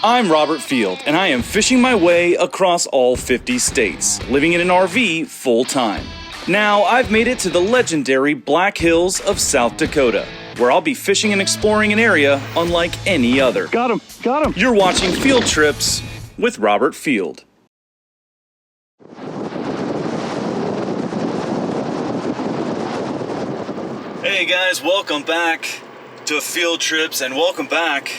I'm Robert Field, and I am fishing my way across all 50 states, living in an RV full-time. Now, I've made it to the legendary Black Hills of South Dakota, where I'll be fishing and exploring an area unlike any other. Got him! You're watching Field Trips with Robert Field. Hey guys, welcome back to Field Trips, and welcome back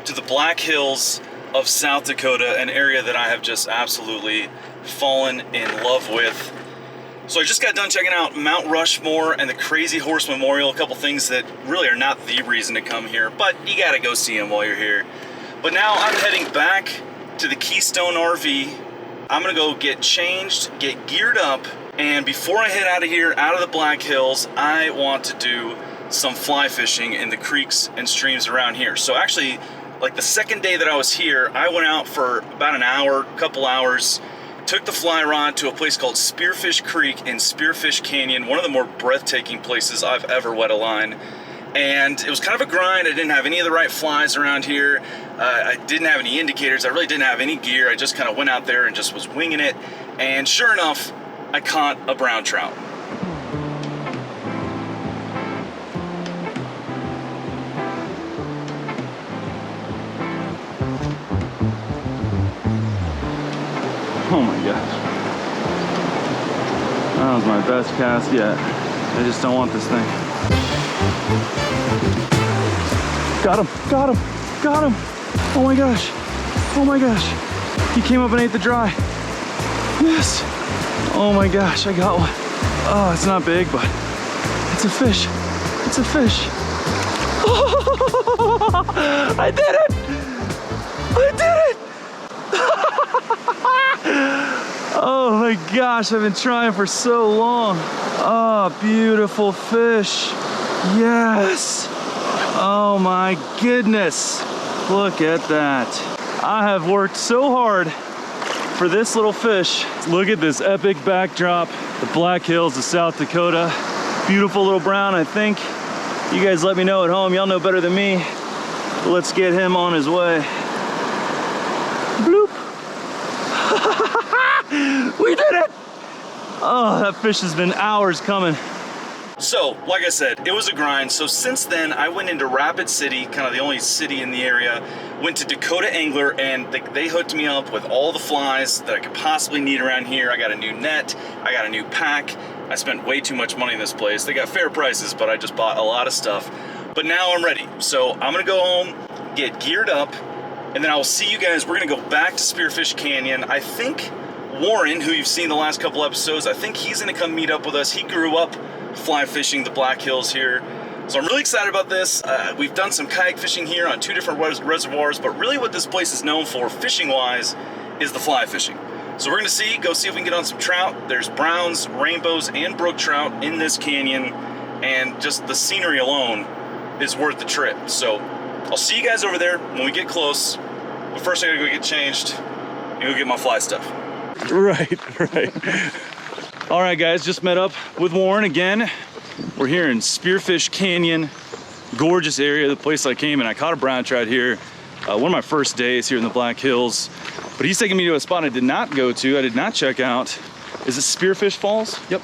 to the Black Hills of South Dakota, an area that I have just absolutely fallen in love with. So I just got done checking out Mount Rushmore and the Crazy Horse Memorial, a couple things that really are not the reason to come here, but you gotta go see them while you're here. But now I'm heading back to the Keystone RV. I'm gonna go get changed, get geared up, and before I head out of here, out of the Black Hills, I want to do some fly fishing in the creeks and streams around here. So actually, like the second day that I was here, I went out for about an hour, couple hours, took the fly rod to a place called Spearfish Creek in Spearfish Canyon, one of the more breathtaking places I've ever wet a line. And it was kind of a grind. I didn't have any of the right flies around here. I didn't have any indicators. I really didn't have any gear. I just kind of went out there and just was winging it. And sure enough, I caught a brown trout. Oh my gosh. That was my best cast yet. I just don't want this thing. Got him. Oh my gosh. He came up and ate the dry. Yes. Oh my gosh, I got one. Oh, it's not big, but it's a fish. Oh, I did it. Oh my gosh, I've been trying for so long. Oh, beautiful fish. Yes. Oh my goodness. Look at that. I have worked so hard for this little fish. Look at this epic backdrop. The Black Hills of South Dakota. Beautiful little brown, I think. You guys let me know at home. Y'all know better than me. But let's get him on his way. Bloop. We did it! Oh, that fish has been hours coming. So, like I said, it was a grind. So since then, I went into Rapid City, kind of the only city in the area, went to Dakota Angler, and they hooked me up with all the flies that I could possibly need around here. I got a new net, I got a new pack. I spent way too much money in this place. They got fair prices, but I just bought a lot of stuff. But now I'm ready. So I'm gonna go home, get geared up, and then I will see you guys. We're gonna go back to Spearfish Canyon. I think Warren, who you've seen the last couple episodes, I think he's gonna come meet up with us. He grew up fly fishing the Black Hills here. So I'm really excited about this. We've done some kayak fishing here on 2 different reservoirs, but really what this place is known for, fishing-wise, is the fly fishing. So we're gonna go see if we can get on some trout. There's browns, rainbows, and brook trout in this canyon, and just the scenery alone is worth the trip. So I'll see you guys over there when we get close, but first I gotta go get changed and go get my fly stuff. Right. All right, guys, just met up with Warren again. We're here in Spearfish Canyon, gorgeous area, the place I came, and I caught a brown trout here. One of my first days here in the Black Hills, but he's taking me to a spot I did not go to, I did not check out. Is it Spearfish Falls? Yep.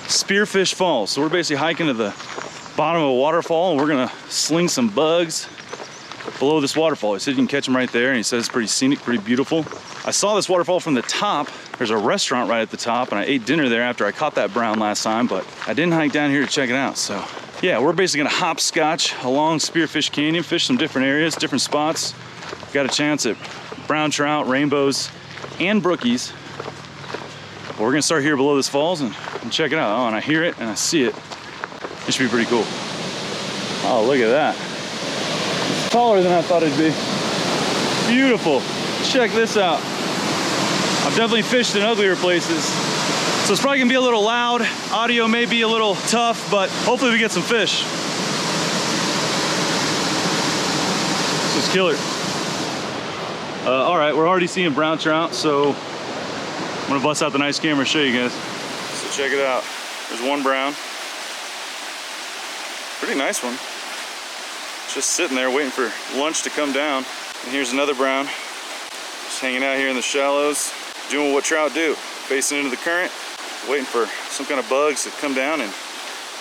Spearfish Falls. So we're basically hiking to the bottom of a waterfall, and we're gonna sling some bugs below this waterfall. He said you can catch them right there, and he says it's pretty scenic, pretty beautiful. I saw this waterfall from the top. There's a restaurant right at the top, and I ate dinner there after I caught that brown last time, but I didn't hike down here to check it out. So yeah, we're basically gonna hopscotch along Spearfish Canyon, fish some different areas, different spots. Got a chance at brown trout, rainbows, and brookies. But we're gonna start here below this falls and check it out. Oh, and I hear it and I see it. It should be pretty cool. Oh, look at that. It's taller than I thought it'd be. Beautiful. Check this out. I've definitely fished in uglier places, so it's probably gonna be a little loud. Audio may be a little tough, but hopefully we get some fish. This is killer. All right, we're already seeing brown trout, so I'm gonna bust out the nice camera and show you guys. So check it out. There's one brown. Pretty nice one. Just sitting there waiting for lunch to come down. And here's another brown, just hanging out here in the shallows, doing what trout do, facing into the current, waiting for some kind of bugs to come down and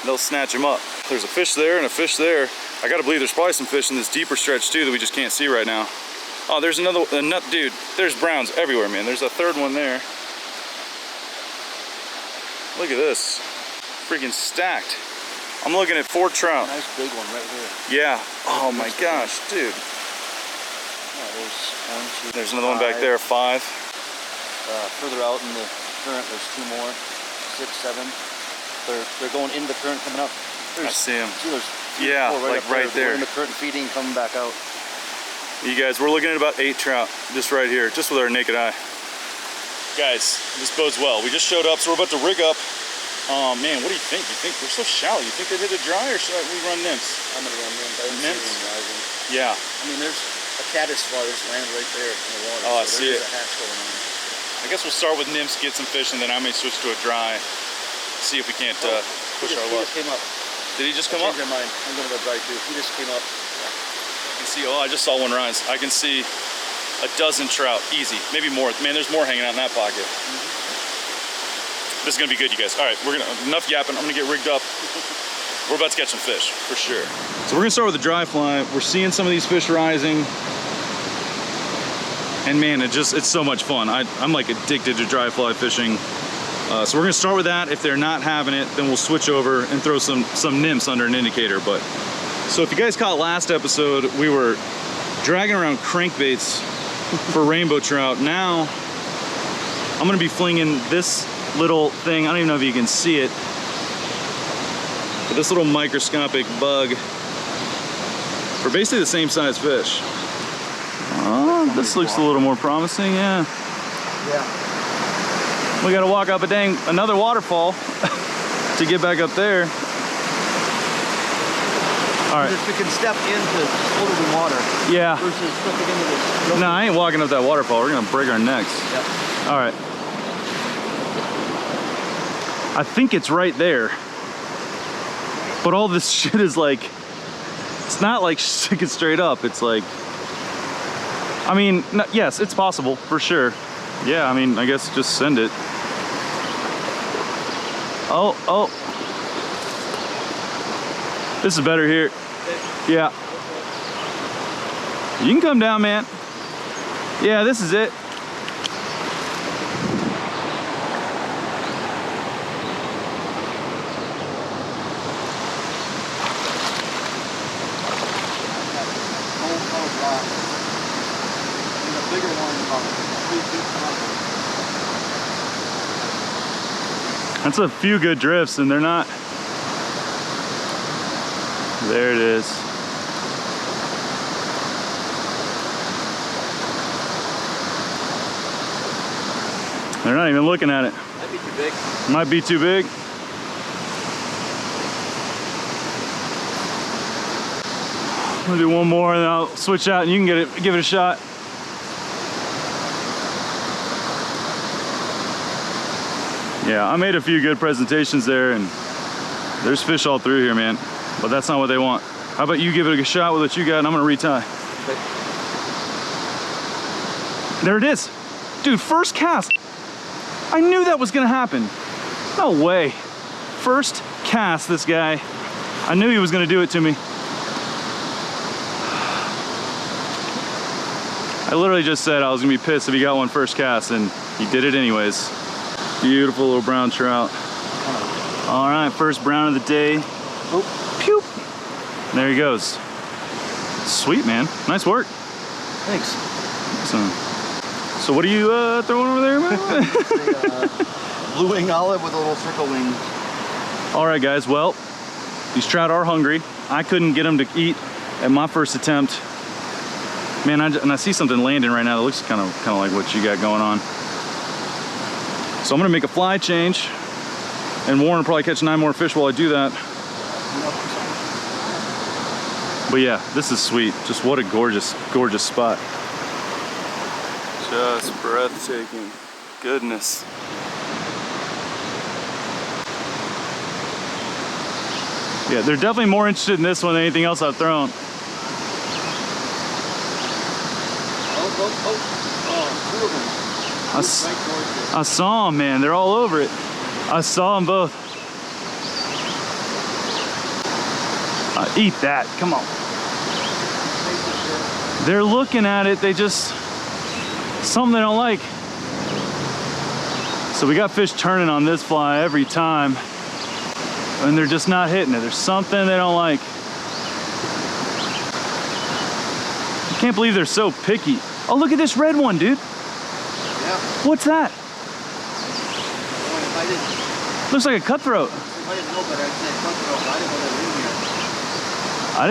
they'll snatch them up. There's a fish there and a fish there. I gotta believe there's probably some fish in this deeper stretch too that we just can't see right now. Oh, there's another nut, dude. There's browns everywhere, man. There's a third one there. Look at this, freaking stacked. I'm looking at 4 trout. Nice big one right here. Yeah. Oh my gosh, dude. Yeah, there's 1, 2, There's another one back there, 5. Further out in the current, there's 2 more. 6, 7. They're going into the current, coming up. I see them. See, there's 3 Yeah, or 4 like up right there. They're in the current, feeding, coming back out. You guys, we're looking at about 8 trout just right here, just with our naked eye. Guys, this bodes well. We just showed up, so we're about to rig up. Oh man, what do you think? You think we're so shallow? You think they hit it dry, or should we run nymphs? I'm gonna run nymphs. I didn't Nymphs? see them rising. Yeah. I mean, there's a caddis fly that's landed right there in the water. Oh, I so see there's it. a hatch going on. I guess we'll start with nymphs, get some fish, and then I may switch to a dry. See if we can't push our luck. He just came up. Did he just come up? Changed their mind. I'm gonna go dry too. He just came up. I can see, oh, I just saw one rise. I can see a dozen trout, easy, maybe more. Man, there's more hanging out in that pocket. This is gonna be good, you guys. All right, we're gonna, enough yapping. I'm gonna get rigged up. We're about to catch some fish, for sure. So we're gonna start with the dry fly. We're seeing some of these fish rising. And man, it's so much fun. I'm like addicted to dry fly fishing. So we're gonna start with that. If they're not having it, then we'll switch over and throw some nymphs under an indicator. But so if you guys caught last episode, we were dragging around crankbaits for rainbow trout. Now I'm gonna be flinging this little thing. I don't even know if you can see it, but this little microscopic bug for basically the same size fish. Oh, this looks a little more promising, yeah. Yeah. We gotta walk up another waterfall to get back up there. All right. We can step into floating in water. Yeah. Versus slipping into this. No, I ain't walking up that waterfall. We're gonna break our necks. Yep. All right. I think it's right there. But all this shit is like, it's not like sticking straight up. It's like, I mean, no, yes, it's possible for sure. Yeah, I mean, I guess just send it. Oh. This is better here. Yeah. You can come down, man. Yeah, this is it. That's a few good drifts, and they're not. There it is. They're not even looking at it. Might be too big. Might be too big. I'm gonna do one more and then I'll switch out and you can give it a shot. Yeah, I made a few good presentations there and there's fish all through here, man. But that's not what they want. How about you give it a shot with what you got and I'm gonna retie. Okay. There it is. Dude, first cast. I knew that was gonna happen. No way. First cast, this guy. I knew he was gonna do it to me. I literally just said I was gonna be pissed if he got one first cast, and he did it anyways. Beautiful little brown trout. All right, first brown of the day. Oop. Pew. There he goes. Sweet, man. Nice work. Thanks. So what are you throwing over there, man? Blue wing olive with a little circle wing. All right, guys. Well, these trout are hungry. I couldn't get them to eat at my first attempt. Man, and I see something landing right now that looks kind of like what you got going on. So I'm gonna make a fly change, and Warren will probably catch 9 more fish while I do that. But yeah, this is sweet. Just what a gorgeous, gorgeous spot. Just breathtaking. Goodness. Yeah, they're definitely more interested in this one than anything else I've thrown. two of them. I saw them, man. They're all over it. I saw them both. Eat that. Come on. They're looking at it. They just... something they don't like. So we got fish turning on this fly every time. And they're just not hitting it. There's something they don't like. I can't believe they're so picky. Oh, look at this red one, dude. Yeah. What's that? I Looks like a cutthroat. didn't know, but I said cutthroat. I didn't know they were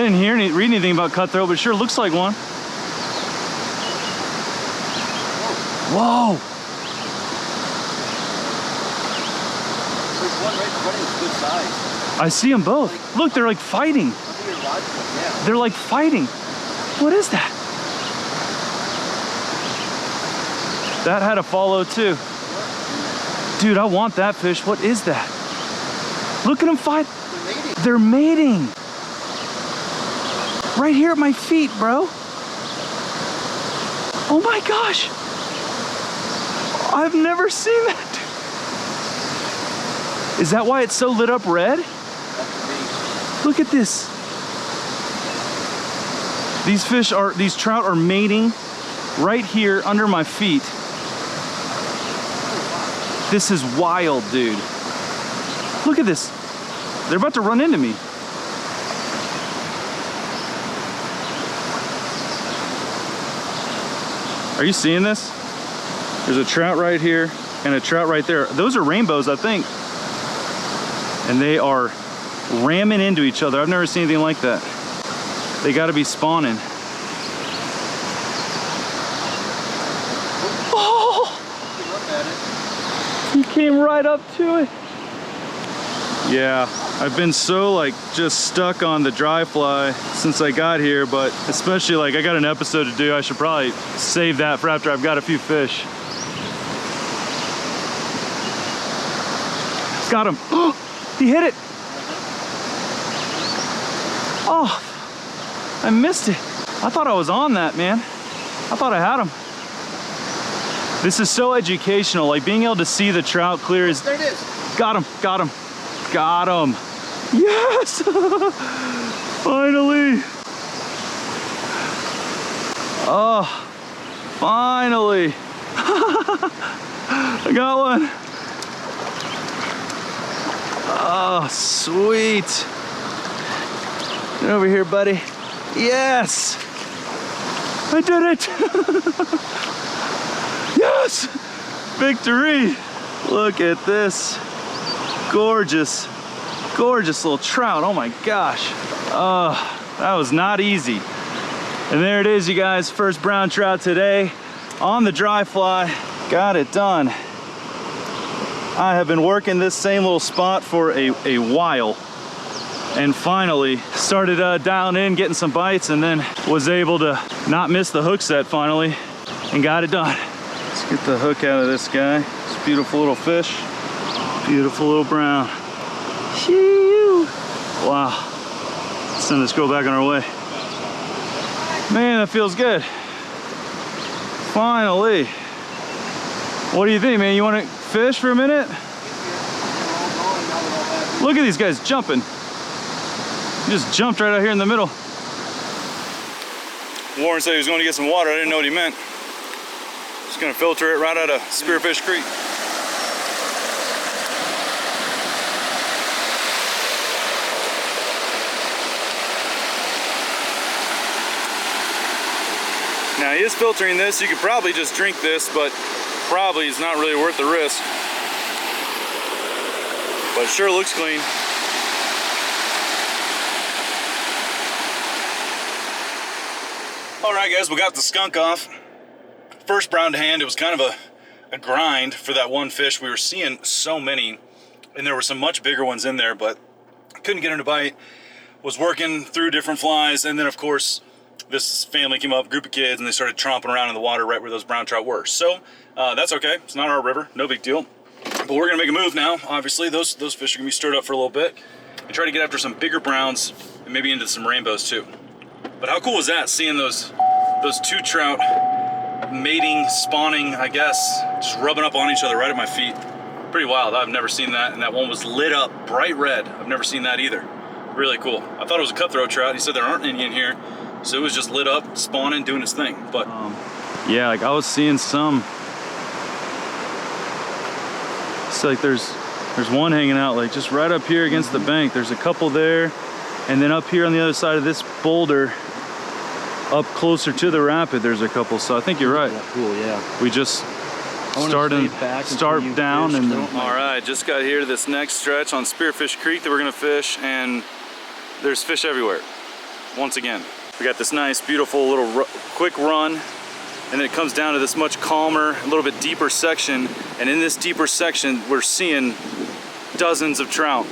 in here. I didn't read anything about cutthroat, but it sure looks like one. Whoa! There's one right in front of you, good size. I see them both. Look, they're like fighting. Under your rod, yeah. They're like fighting. What is that? That had a follow too. Dude, I want that fish. What is that? Look at them fight. They're mating. Right here at my feet, bro. Oh my gosh. I've never seen that. Is that why it's so lit up red? Look at this. These trout are mating right here under my feet. This is wild, dude. Look at this. They're about to run into me. Are you seeing this? There's a trout right here and a trout right there. Those are rainbows, I think. And they are ramming into each other. I've never seen anything like that. They gotta be spawning. Oh! He came right up to it. Yeah, I've been so like just stuck on the dry fly since I got here, but especially like I got an episode to do. I should probably save that for after I've got a few fish. Got him. Oh, he hit it. Oh, I missed it. I thought I was on that, man. I thought I had him. This is so educational, like being able to see the trout clear is... There it is. Got him, got him, got him. Yes! Finally. Oh, finally. I got one. Oh, sweet. Get over here, buddy. Yes! I did it! Yes! Victory! Look at this. Gorgeous, gorgeous little trout. Oh my gosh. Oh, that was not easy. And there it is, you guys. First brown trout today on the dry fly. Got it done. I have been working this same little spot for a while, and finally started dialing in, getting some bites, and then was able to not miss the hook set finally and got it done. Let's get the hook out of this guy. This beautiful little fish. Beautiful little brown. Shoo! Wow. Let's send this girl back on our way. Man, that feels good. Finally. What do you think, man? You want to fish for a minute? Look at these guys jumping. Just jumped right out here in the middle. Warren said he was going to get some water. I didn't know what he meant. Just going to filter it right out of Spearfish Creek. Now he is filtering this. You could probably just drink this, but probably it's not really worth the risk. But it sure looks clean. All right, guys, we got the skunk off. First brown to hand, it was kind of a grind for that one fish. We were seeing so many, and there were some much bigger ones in there, but couldn't get him to bite. Was working through different flies, and then of course, this family came up, group of kids, and they started tromping around in the water right where those brown trout were. So that's okay. It's not our river, no big deal. But we're gonna make a move now. Obviously, those fish are gonna be stirred up for a little bit and try to get after some bigger browns and maybe into some rainbows too. But how cool was that, seeing those two trout mating, spawning, I guess, just rubbing up on each other right at my feet. Pretty wild. I've never seen that, and that one was lit up bright red. I've never seen that either. Really cool. I thought it was a cutthroat trout. He said there aren't any in here, so it was just lit up, spawning, doing its thing. But yeah, like I was seeing some. It's like there's one hanging out like just right up here against the bank. There's a couple there, and then up here on the other side of this boulder, up closer to the rapid, there's a couple. So I think you're right. Cool, yeah. We just start down and then. All right, just got here to this next stretch on Spearfish Creek that we're gonna fish, and there's fish everywhere. Once again, we got this nice, beautiful little quick run, and then it comes down to this much calmer, a little bit deeper section. And in this deeper section, we're seeing dozens of trout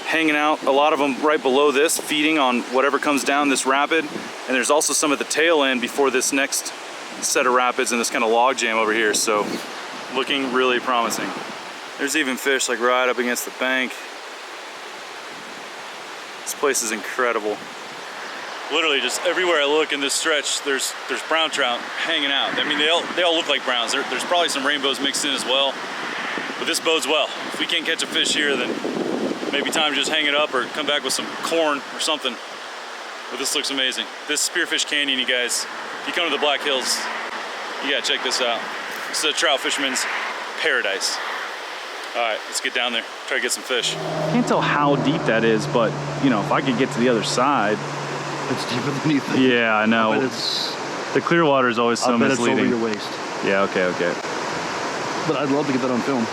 hanging out. A lot of them right below this, feeding on whatever comes down this rapid. And there's also some at the tail end before this next set of rapids and this kind of log jam over here. So looking really promising. There's even fish like right up against the bank. This place is incredible. Literally just everywhere I look in this stretch, there's brown trout hanging out. I mean, they all look like browns. There's probably some rainbows mixed in as well, but this bodes well. If we can't catch a fish here, then maybe time to just hang it up or come back with some corn or something. But this looks amazing. This Spearfish Canyon, you guys, if you come to the Black Hills, you gotta check this out. This is a trout fisherman's paradise. All right, let's get down there, try to get some fish. Can't tell how deep that is, but you know, if I could get to the other side. It's deeper than you think. Yeah, I know. But it's the clear water is always so misleading. It's over your waist. Yeah, okay. But I'd love to get that on film.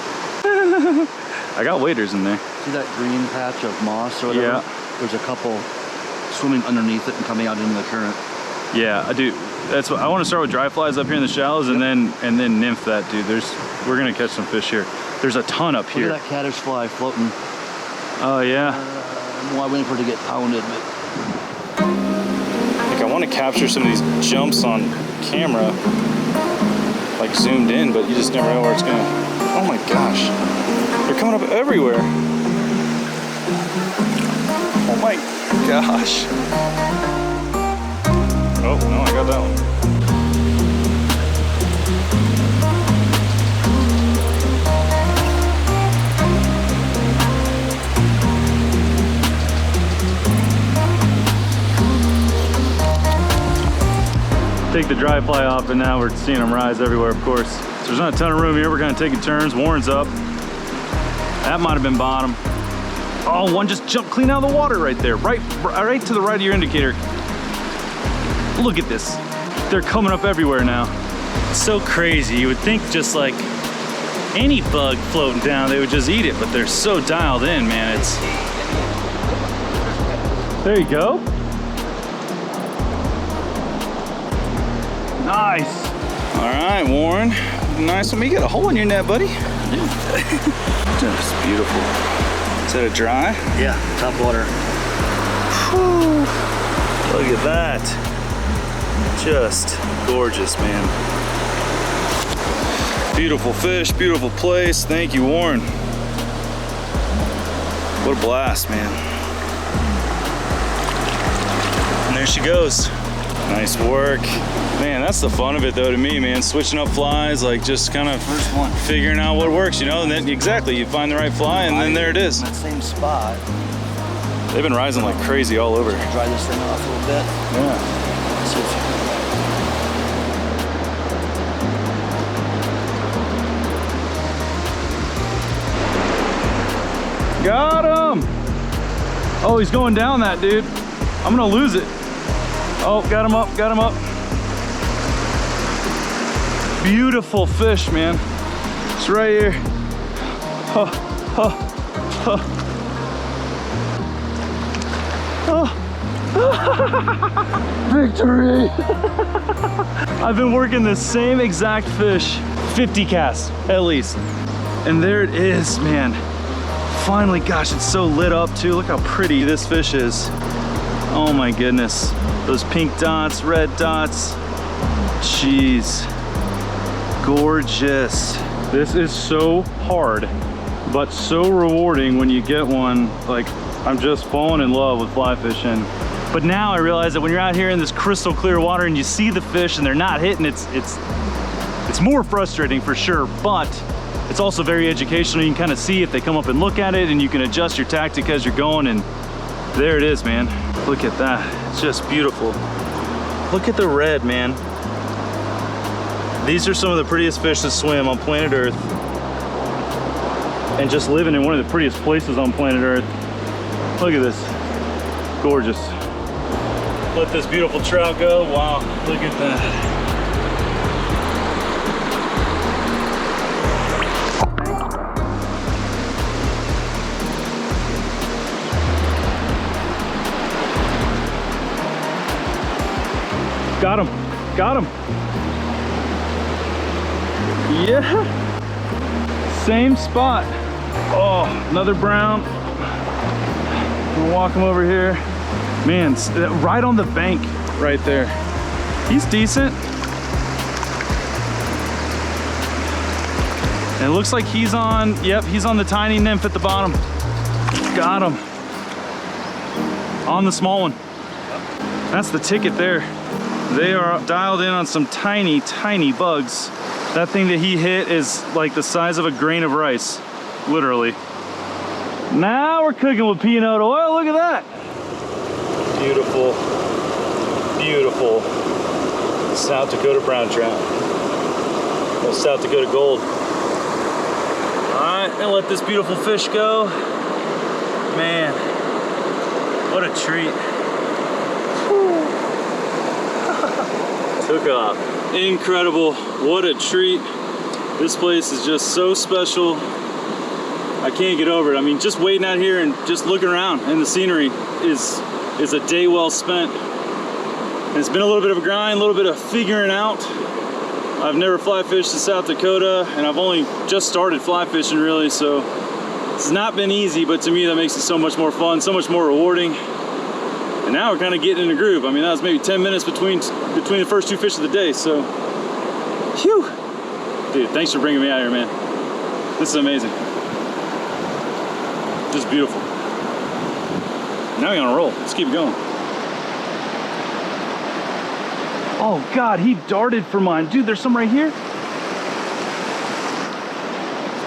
I got waders in there. See that green patch of moss or whatever? Yeah. There's a couple swimming underneath it and coming out into the current. Yeah, I do. That's what I want to start with. Dry flies up here in the shallows, and then nymph that, dude. We're gonna catch some fish here. There's a ton up here. Look at that caddis fly floating. Oh yeah. I'm waiting for it to get pounded, but. I want to capture some of these jumps on camera, like zoomed in, but you just never know where it's gonna. Oh my gosh, they're coming up everywhere. Oh my gosh. Oh no, I got that one. Take the dry fly off, and now we're seeing them rise everywhere, of course. So there's not a ton of room here. We're kind of taking turns. Warren's up. That might have been bottom. Oh, one just jumped clean out of the water right there. Right to the right of your indicator. Look at this. They're coming up everywhere now. It's so crazy. You would think just like any bug floating down, they would just eat it, but they're so dialed in, man. It's... There you go. Nice. All right, Warren. Nice one. You got a hole in your net, buddy. Just beautiful. Is that a dry? Yeah, top water. Whew. Look at that. Just gorgeous, man. Beautiful fish, beautiful place. Thank you, Warren. What a blast, man. And there she goes. Nice work. Man, that's the fun of it though to me, man. Switching up flies, like just kind of figuring out what works, you know? And then exactly, you find the right fly and then there it is. That same spot. They've been rising like crazy all over. Dry this thing off a little bit. Yeah. See if Got him! Oh, he's going down that, dude. I'm gonna lose it. Oh, got him up, got him up. Beautiful fish, man. It's right here. Oh, oh, oh. Oh. Victory! I've been working the same exact fish, 50 casts at least. And there it is, man. Finally, gosh, it's so lit up too. Look how pretty this fish is. Oh my goodness. Those pink dots, red dots. Jeez. Gorgeous. This is so hard, but so rewarding when you get one. Like, I'm just falling in love with fly fishing. But now I realize that when you're out here in this crystal clear water and you see the fish and they're not hitting, it's It's more frustrating for sure, but it's also very educational. You can kind of see if they come up and look at it, and you can adjust your tactic as you're going, and there it is, man. Look at that, it's just beautiful. Look at the red, man. These are some of the prettiest fish that swim on planet Earth, and just living in one of the prettiest places on planet Earth. Look at this, gorgeous. Let this beautiful trout go. Wow, look at that. Got him, got him. Yeah, same spot. Oh, another brown. We'll walk him over here. Man, right on the bank right there. He's decent. And it looks like he's on, yep, he's on the tiny nymph at the bottom. Got him. On the small one. That's the ticket there. They are dialed in on some tiny, tiny bugs. That thing that he hit is like the size of a grain of rice, literally. Now we're cooking with peanut oil, look at that. Beautiful, beautiful South Dakota brown trout. Or South Dakota gold. All right, and let this beautiful fish go. Man, what a treat. Took off. Incredible, what a treat. This place is just so special. I can't get over it. I mean, just waiting out here and just looking around and the scenery is a day well spent. And it's been a little bit of a grind, a little bit of figuring out. I've never fly fished in South Dakota, and I've only just started fly fishing really, so it's not been easy, but to me that makes it so much more fun, so much more rewarding. And now we're kind of getting in a groove. I mean, that was maybe 10 minutes between the first two fish of the day, so phew. Dude, thanks for bringing me out here, man. This is amazing. Just beautiful. Now we're on a roll. Let's keep it going. Oh God, he darted for mine. Dude, there's some right here.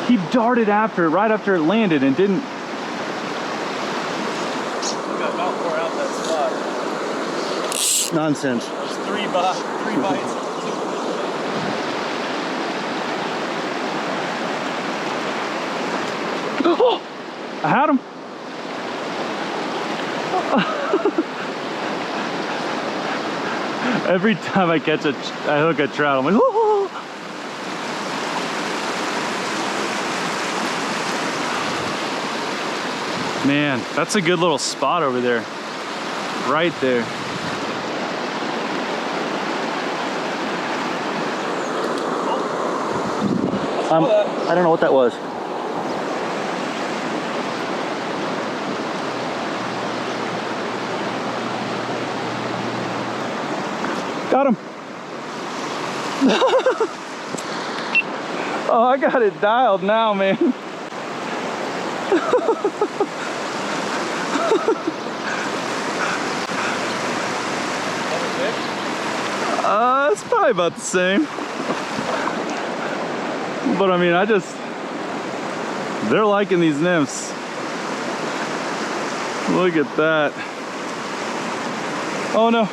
He darted after it, right after it landed, and didn't. I got about 4 out that spot. Nonsense. There's three bites. Oh, I had him. Every time I hook a trout, I'm like, oh. Man, that's a good little spot over there. Right there. I don't know what that was. Got him. Oh, I got it dialed now, man. It's probably about the same. But I mean, they're liking these nymphs. Look at that. Oh no.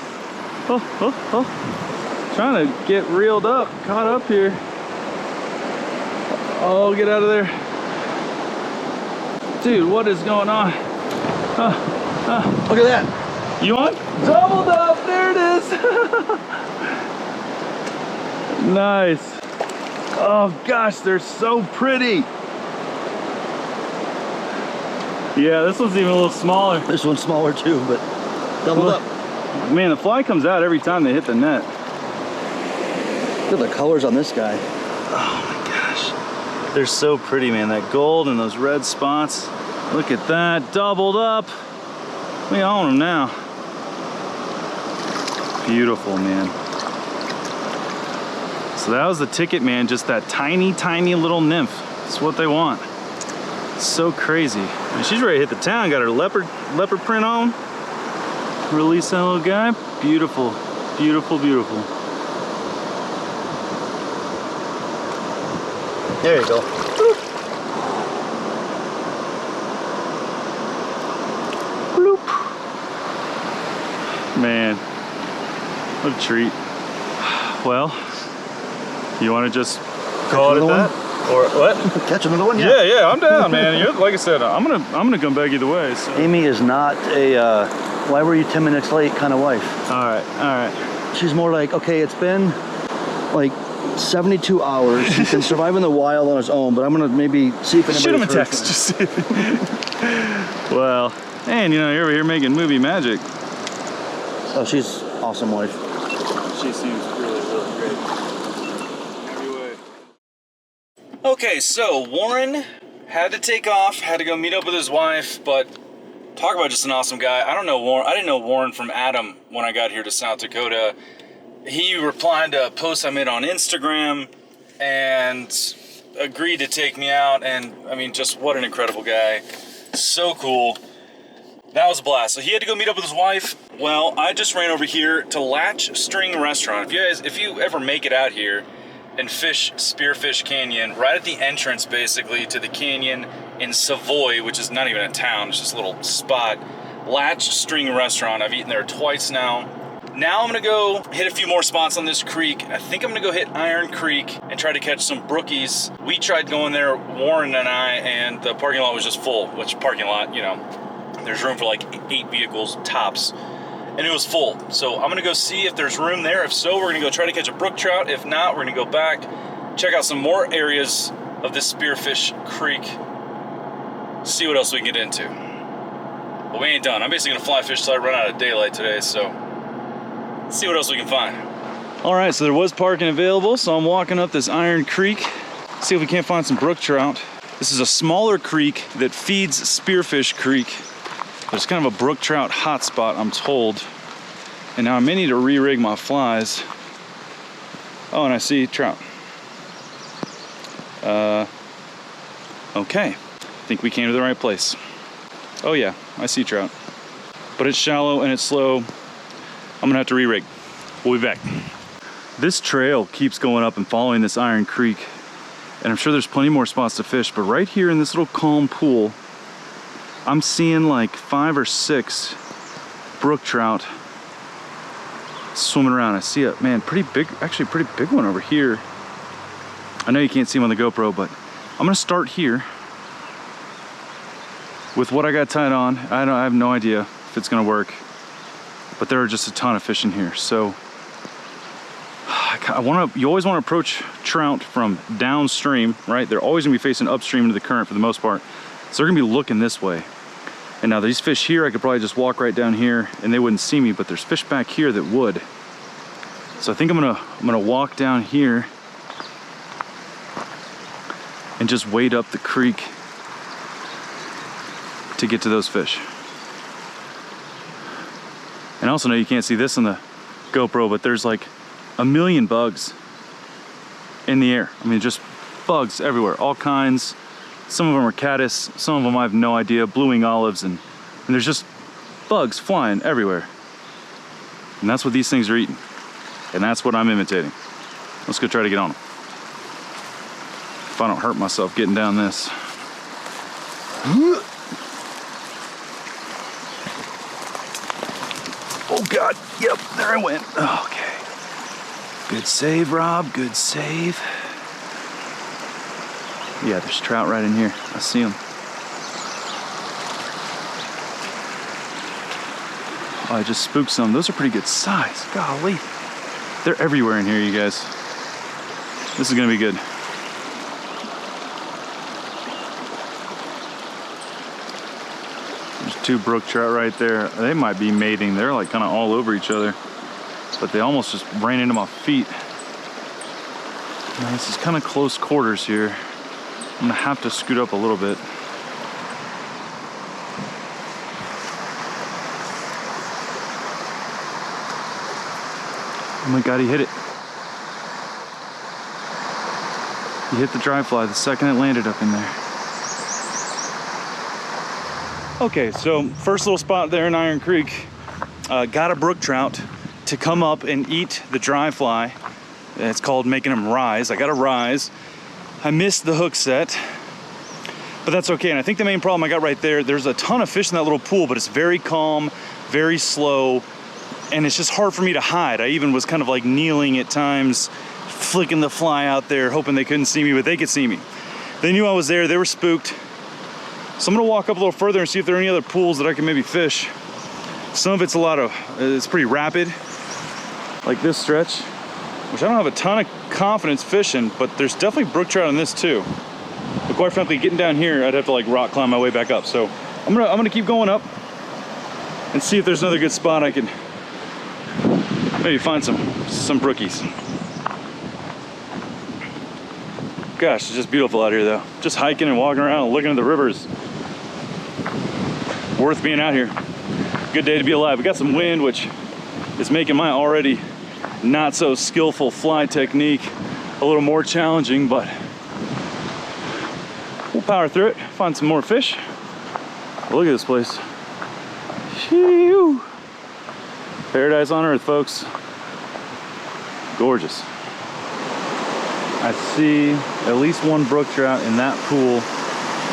Oh. Trying to get reeled up, caught up here. Oh, get out of there. Dude, what is going on? Look at that. You on? Doubled up, there it is. Nice. Oh gosh, they're so pretty. Yeah, this one's even a little smaller. This one's smaller too, but doubled up. Man, the fly comes out every time they hit the net. Look at the colors on this guy. Oh my gosh. They're so pretty, man. That gold and those red spots. Look at that, doubled up. We own them now. Beautiful, man. So that was the ticket, man. Just that tiny, tiny little nymph. That's what they want. It's so crazy. And she's ready to hit the town. Got her leopard print on. Release that little guy. Beautiful, beautiful, beautiful. There you go. Bloop. Man, what a treat. Well, you want to just call it at that? Or what? Catch another one? Yeah, I'm down, man. Like I said, I'm gonna come back either way. So. Amy is not a why were you 10 minutes late kind of wife. All right. She's more like, okay, it's been like 72 hours. He can survive in the wild on his own, but I'm gonna maybe see if anybody's Shoot him a heard text. from him. Just see. Well, man, you're over here making movie magic. Oh, she's awesome wife. She seems really great. Every way. Okay, so Warren had to take off, had to go meet up with his wife, but talk about just an awesome guy. I didn't know Warren from Adam when I got here to South Dakota. He replied to a post I made on Instagram and agreed to take me out, and I mean, just what an incredible guy. So cool. That was a blast. So he had to go meet up with his wife. Well, I just ran over here to Latch String Restaurant. If you ever make it out here and fish Spearfish Canyon, right at the entrance basically to the canyon in Savoy, which is not even a town, it's just a little spot. Latch String Restaurant. I've eaten there twice now. Now I'm gonna go hit a few more spots on this creek. I think I'm gonna go hit Iron Creek and try to catch some brookies. We tried going there, Warren and I, and the parking lot was just full, which parking lot, there's room for like 8 vehicles tops, and it was full. So I'm gonna go see if there's room there. If so, we're gonna go try to catch a brook trout. If not, we're gonna go back, check out some more areas of this Spearfish Creek, see what else we can get into. But we ain't done. I'm basically gonna fly fish till I run out of daylight today, so let's see what else we can find. All right, so there was parking available, so I'm walking up this Iron Creek, see if we can't find some brook trout. This is a smaller creek that feeds Spearfish Creek. There's kind of a brook trout hotspot, I'm told. And now I may need to re-rig my flies. Oh, and I see trout. Okay, I think we came to the right place. Oh yeah, I see trout. But it's shallow and it's slow. I'm gonna have to re-rig. We'll be back. This trail keeps going up and following this Iron Creek. And I'm sure there's plenty more spots to fish, but right here in this little calm pool, I'm seeing like 5 or 6 brook trout swimming around. I see a, man, pretty big one over here. I know you can't see him on the GoPro, but I'm gonna start here with what I got tied on. I have no idea if it's gonna work, but there are just a ton of fish in here. So you always want to approach trout from downstream, right? They're always gonna be facing upstream into the current for the most part. So they're gonna be looking this way. And now these fish here, I could probably just walk right down here and they wouldn't see me, but there's fish back here that would. So I think I'm gonna walk down here and just wade up the creek to get to those fish. And I also know you can't see this on the GoPro, but there's like a million bugs in the air. I mean, just bugs everywhere, all kinds. Some of them are caddis, some of them I have no idea, blue-wing olives, and there's just bugs flying everywhere. And that's what these things are eating. And that's what I'm imitating. Let's go try to get on them. If I don't hurt myself getting down this. Oh God, yep, there I went. Okay. Good save, Rob, good save. Yeah, there's trout right in here. I see them. Oh, I just spooked some. Those are pretty good size. Golly. They're everywhere in here, you guys. This is gonna be good. There's 2 brook trout right there. They might be mating. They're like kind of all over each other, but they almost just ran into my feet. Now, this is kind of close quarters here. I'm gonna have to scoot up a little bit. Oh my God, he hit it. He hit the dry fly the second it landed up in there. Okay, so first little spot there in Iron Creek. Got a brook trout to come up and eat the dry fly. It's called making them rise. I got a rise. I missed the hook set, but that's okay. And I think the main problem I got right there, there's a ton of fish in that little pool, but it's very calm, very slow, and it's just hard for me to hide. I even was kind of like kneeling at times, flicking the fly out there, hoping they couldn't see me, but they could see me. They knew I was there, they were spooked. So I'm gonna walk up a little further and see if there are any other pools that I can maybe fish. Some of it's pretty rapid, like this stretch, which I don't have a ton of confidence fishing, but there's definitely brook trout in this too. But quite frankly, getting down here, I'd have to like rock climb my way back up. So I'm gonna keep going up and see if there's another good spot I can maybe find some brookies. Gosh, it's just beautiful out here though. Just hiking and walking around and looking at the rivers. Worth being out here. Good day to be alive. We got some wind, which is making my already not so skillful fly technique a little more challenging, but we'll power through it, find some more fish. Look at this place. Phew. Paradise on earth, folks. Gorgeous. I see at least one brook trout in that pool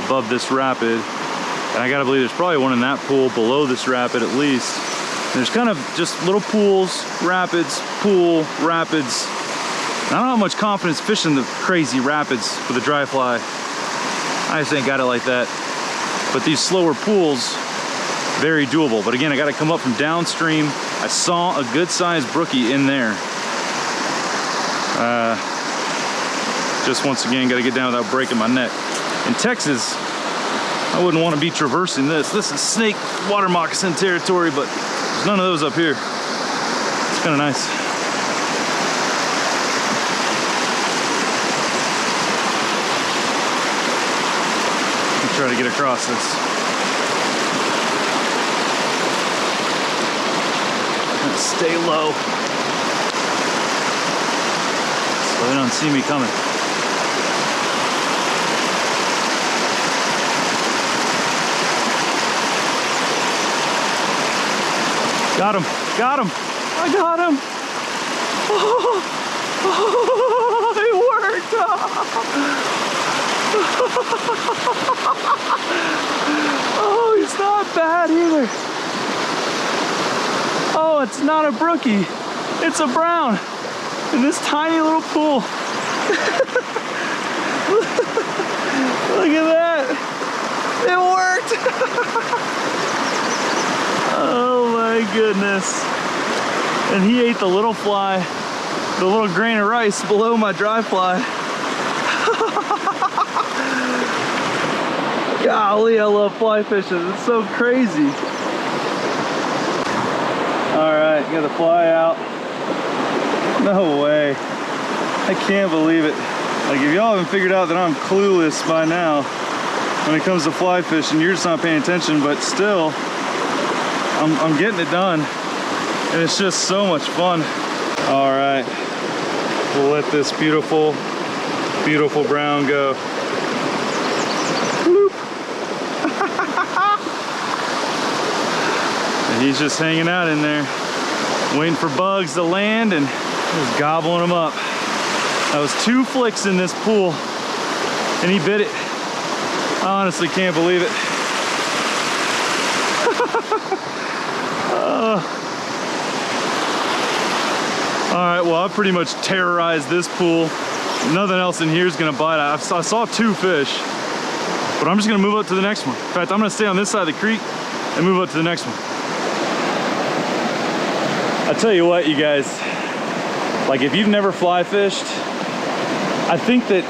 above this rapid. And I gotta believe there's probably one in that pool below this rapid at least. And there's kind of just little pools, rapids, pool, rapids. And I don't have much confidence fishing the crazy rapids with a dry fly. I just ain't got it like that. But these slower pools, very doable. But again, I gotta come up from downstream. I saw a good sized brookie in there. Just once again, gotta get down without breaking my neck. In Texas, I wouldn't want to be traversing this. This is snake water moccasin territory, but there's none of those up here. It's kind of nice. I'll try to get across this. Stay low so they don't see me coming. Got him, got him, I got him. Oh, it worked. Oh, he's not bad either. Oh, it's not a brookie, it's a brown in this tiny little pool. Look at that, it worked. Oh my goodness. And he ate the little fly, the little grain of rice below my dry fly. Golly, I love fly fishing. It's so crazy. All right, got the fly out. No way. I can't believe it. Like, if y'all haven't figured out that I'm clueless by now when it comes to fly fishing, you're just not paying attention, but still, I'm getting it done, and it's just so much fun. All right, we'll let this beautiful, beautiful brown go. Bloop. And he's just hanging out in there, waiting for bugs to land and just gobbling them up. That was 2 flicks in this pool, and he bit it. I honestly can't believe it. All right, well, I pretty much terrorized this pool. Nothing else in here is gonna bite. I saw 2 fish, but I'm just gonna move up to the next one. In fact, I'm gonna stay on this side of the creek and move up to the next one. I tell you what, you guys, like, if you've never fly fished, I think that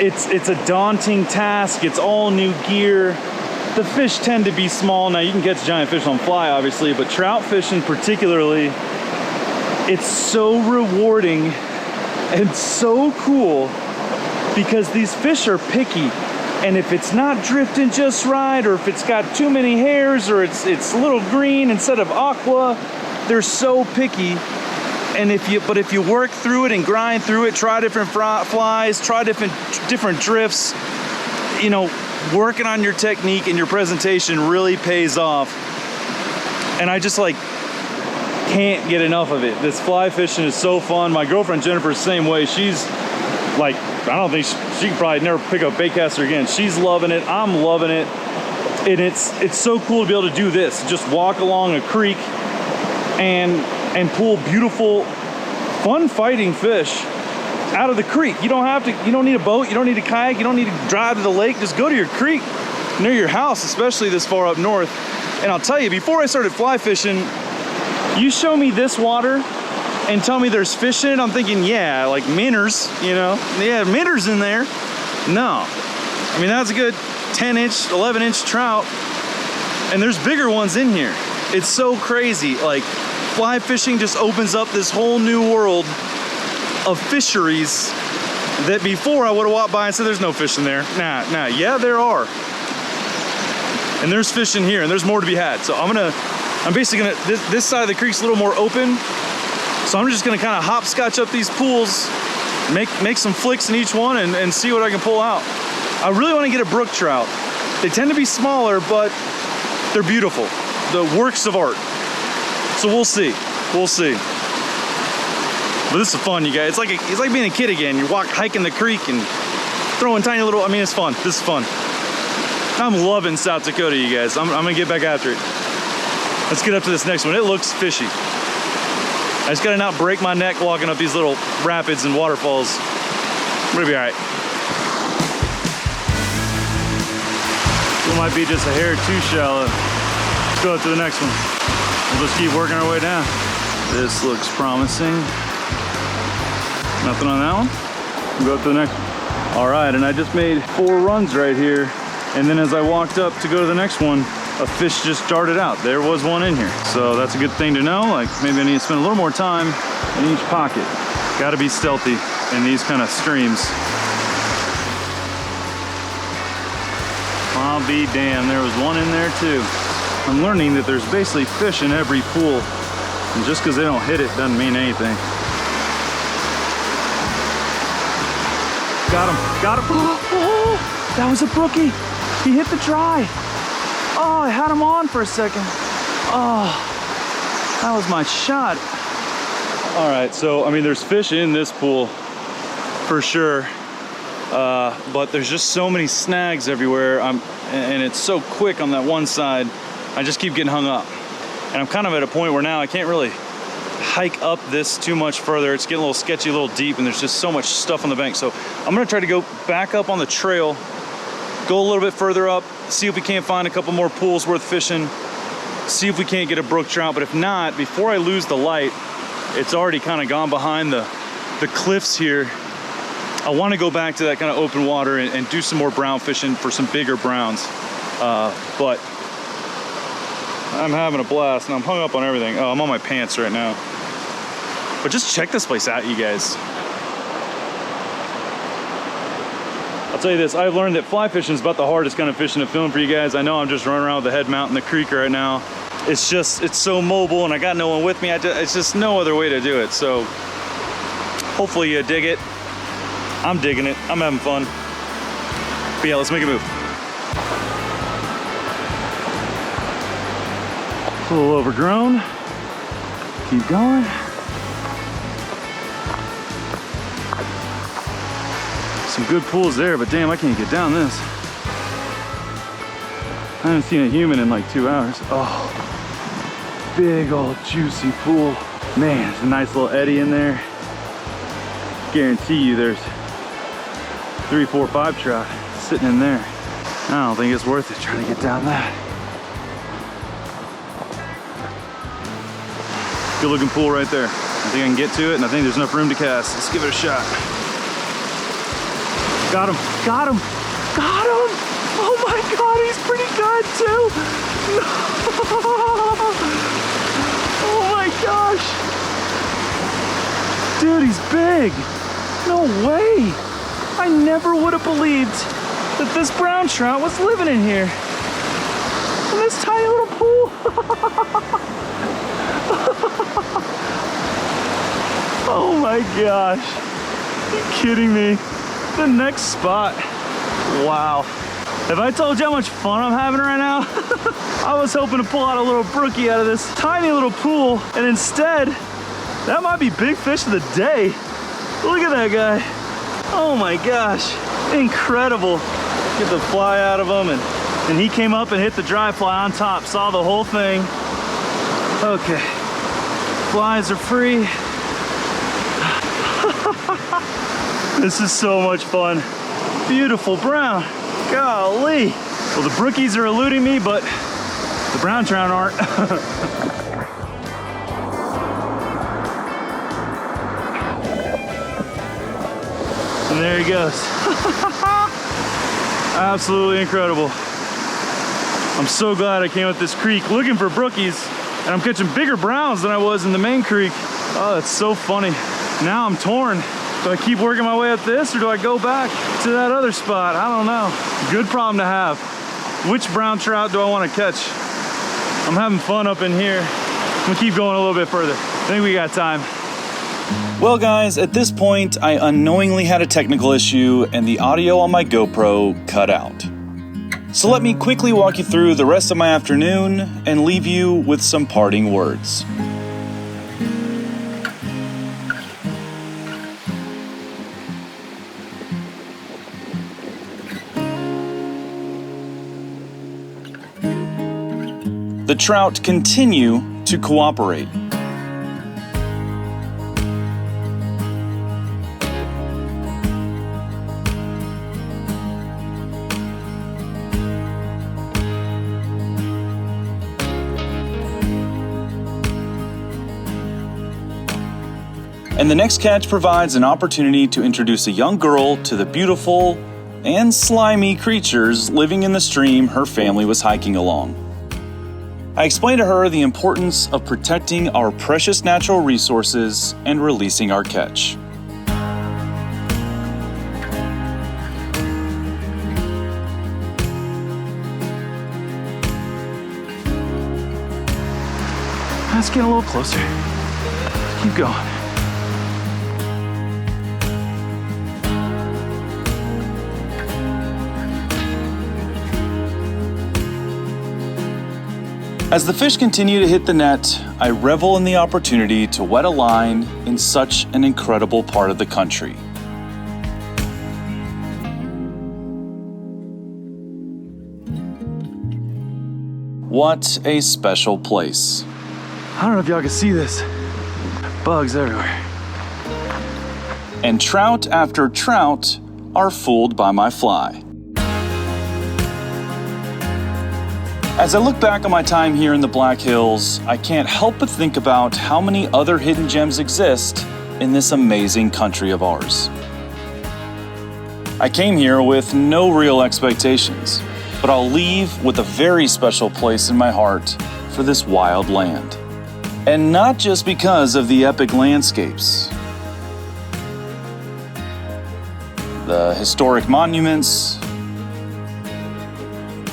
it's a daunting task. It's all new gear. The fish tend to be small. Now, you can catch giant fish on fly, obviously, but trout fishing particularly, it's so rewarding and so cool because these fish are picky. And if it's not drifting just right, or if it's got too many hairs, or it's a little green instead of aqua, they're so picky. And if you work through it and grind through it, try different flies, try different drifts, you know, working on your technique and your presentation really pays off. And I just like can't get enough of it. This fly fishing is so fun. My girlfriend Jennifer's the same way. She's like I don't think she can probably never pick up bait caster again. She's loving it. I'm loving it. And it's so cool to be able to do this. Just walk along a creek and pull beautiful, fun fighting fish out of the creek. You don't need a boat, you don't need a kayak, you don't need to drive to the lake. Just go to your creek near your house, especially this far up north. And I'll tell you, before I started fly fishing, you show me this water and tell me there's fish in it, I'm thinking, yeah, like minnows, you know? Yeah, minnows in there. No. I mean, that's a good 10-inch, 11-inch trout, and there's bigger ones in here. It's so crazy. Like, fly fishing just opens up this whole new world of fisheries that before I would have walked by and said there's no fish in there. Nah, yeah, there are. And there's fish in here, and there's more to be had. So I'm basically gonna, this side of the creek's a little more open, so I'm just gonna kind of hopscotch up these pools, make some flicks in each one, and see what I can pull out. I really want to get a brook trout. They tend to be smaller, but they're beautiful. The works of art. So we'll see. We'll see. But this is fun, you guys. It's like being a kid again. You're hiking the creek and throwing tiny little, I mean, it's fun. This is fun. I'm loving South Dakota, you guys. I'm gonna get back after it. Let's get up to this next one. It looks fishy. I just gotta not break my neck walking up these little rapids and waterfalls. We're gonna be all right. It might be just a hair too shallow. Let's go up to the next one. We'll just keep working our way down. This looks promising. Nothing on that one. We'll go up to the next one. All right, and I just made 4 runs right here. And then as I walked up to go to the next one, a fish just darted out. There was one in here. So that's a good thing to know. Like, maybe I need to spend a little more time in each pocket. Gotta be stealthy in these kind of streams. I'll be damned, there was one in there too. I'm learning that there's basically fish in every pool. And just because they don't hit it doesn't mean anything. Got him, got him. Oh, that was a brookie. He hit the dry. Oh, I had him on for a second. Oh, that was my shot. All right, so, I mean, there's fish in this pool for sure. But there's just so many snags everywhere. And it's so quick on that one side. I just keep getting hung up. And I'm kind of at a point where now I can't really hike up this too much further. It's getting a little sketchy, a little deep, and there's just so much stuff on the bank. So I'm gonna try to go back up on the trail, go a little bit further up, see if we can't find a couple more pools worth fishing, see if we can't get a brook trout. But if not, before I lose the light, it's already kind of gone behind the cliffs here. I want to go back to that kind of open water and do some more brown fishing for some bigger browns. But I'm having a blast and I'm hung up on everything. Oh, I'm on my pants right now. But just check this place out, you guys. I'll tell you this, I've learned that fly fishing is about the hardest kind of fishing to film for you guys. I know I'm just running around with the head mount in the creek right now. It's so mobile and I got no one with me. It's just no other way to do it. So hopefully you dig it. I'm digging it. I'm having fun. But yeah, let's make a move. It's a little overgrown. Keep going. Some good pools there, but damn, I can't get down this. I haven't seen a human in like 2 hours. Oh, big old juicy pool. Man, there's a nice little eddy in there. Guarantee you there's 3, 4, 5 trout sitting in there. I don't think it's worth it trying to get down that. Good looking pool right there. I think I can get to it and I think there's enough room to cast. Let's give it a shot. Got him, got him, got him! Oh my God, he's pretty good too! No. Oh my gosh! Dude, he's big! No way! I never would have believed that this brown trout was living in here. In this tiny little pool. Oh my gosh. Are you kidding me? The next spot. Wow. Have I told you how much fun I'm having right now? I was hoping to pull out a little brookie out of this tiny little pool, and instead, that might be big fish of the day. Look at that guy. Oh my gosh, incredible. Get the fly out of him, and he came up and hit the dry fly on top, saw the whole thing. Okay, flies are free. This is so much fun. Beautiful brown, golly. Well, the brookies are eluding me, but the brown trout aren't. And there he goes. Absolutely incredible. I'm so glad I came up this creek looking for brookies, and I'm catching bigger browns than I was in the main creek. Oh, that's so funny. Now I'm torn. Do I keep working my way up this, or do I go back to that other spot? I don't know. Good problem to have. Which brown trout do I want to catch? I'm having fun up in here. I'm gonna keep going a little bit further. I think we got time. Well guys, at this point, I unknowingly had a technical issue and the audio on my GoPro cut out. So let me quickly walk you through the rest of my afternoon and leave you with some parting words. The trout continue to cooperate. And the next catch provides an opportunity to introduce a young girl to the beautiful and slimy creatures living in the stream her family was hiking along. I explained to her the importance of protecting our precious natural resources and releasing our catch. Let's get a little closer. Keep going. As the fish continue to hit the net, I revel in the opportunity to wet a line in such an incredible part of the country. What a special place. I don't know if y'all can see this. Bugs everywhere. And trout after trout are fooled by my fly. As I look back on my time here in the Black Hills, I can't help but think about how many other hidden gems exist in this amazing country of ours. I came here with no real expectations, but I'll leave with a very special place in my heart for this wild land. And not just because of the epic landscapes, the historic monuments,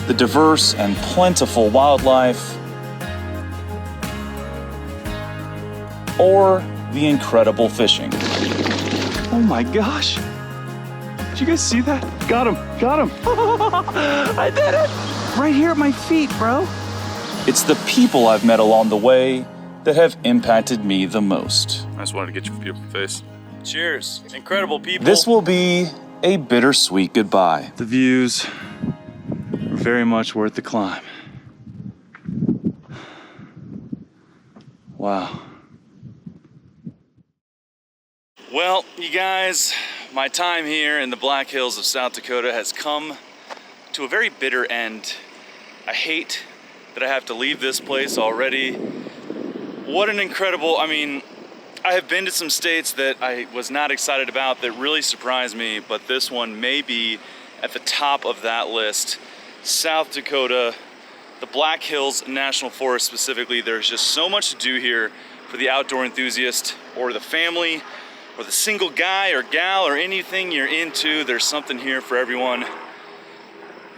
the diverse and plentiful wildlife, or the incredible fishing. Oh my gosh. Did you guys see that? Got him, got him. I did it. Right here at my feet, bro. It's the people I've met along the way that have impacted me the most. I just wanted to get your beautiful face. Cheers. Incredible people. This will be a bittersweet goodbye. The views are very much worth the climb. Wow. Well, you guys, my time here in the Black Hills of South Dakota has come to a very bitter end. I hate that I have to leave this place already. What an incredible, I have been to some states that I was not excited about that really surprised me, but this one may be at the top of that list. South Dakota, the Black Hills National Forest specifically. There's just so much to do here for the outdoor enthusiast or the family or the single guy or gal or anything you're into. There's something here for everyone.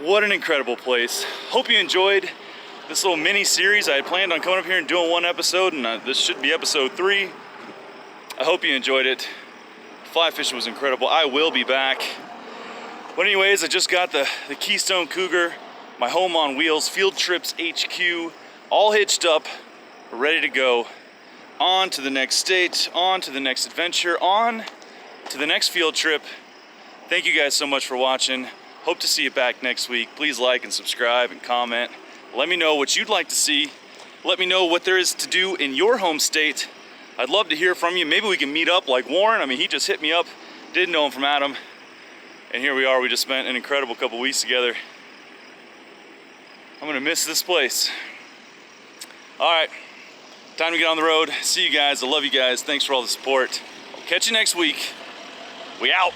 What an incredible place. Hope you enjoyed this little mini series. I had planned on coming up here and doing one episode, and this should be episode 3. I hope you enjoyed it. Fly fishing was incredible. I will be back. But anyways, I just got the Keystone Cougar, my home on wheels, Field Trips HQ, all hitched up, ready to go. On to the next state, on to the next adventure, on to the next field trip. Thank you guys so much for watching. Hope to see you back next week. Please like and subscribe and comment. Let me know what you'd like to see. Let me know what there is to do in your home state. I'd love to hear from you. Maybe we can meet up like Warren. I mean, he just hit me up. Didn't know him from Adam. And here we are. We just spent an incredible couple weeks together. I'm gonna miss this place. All right, time to get on the road. See you guys. I love you guys. Thanks for all the support. I'll catch you next week. We out.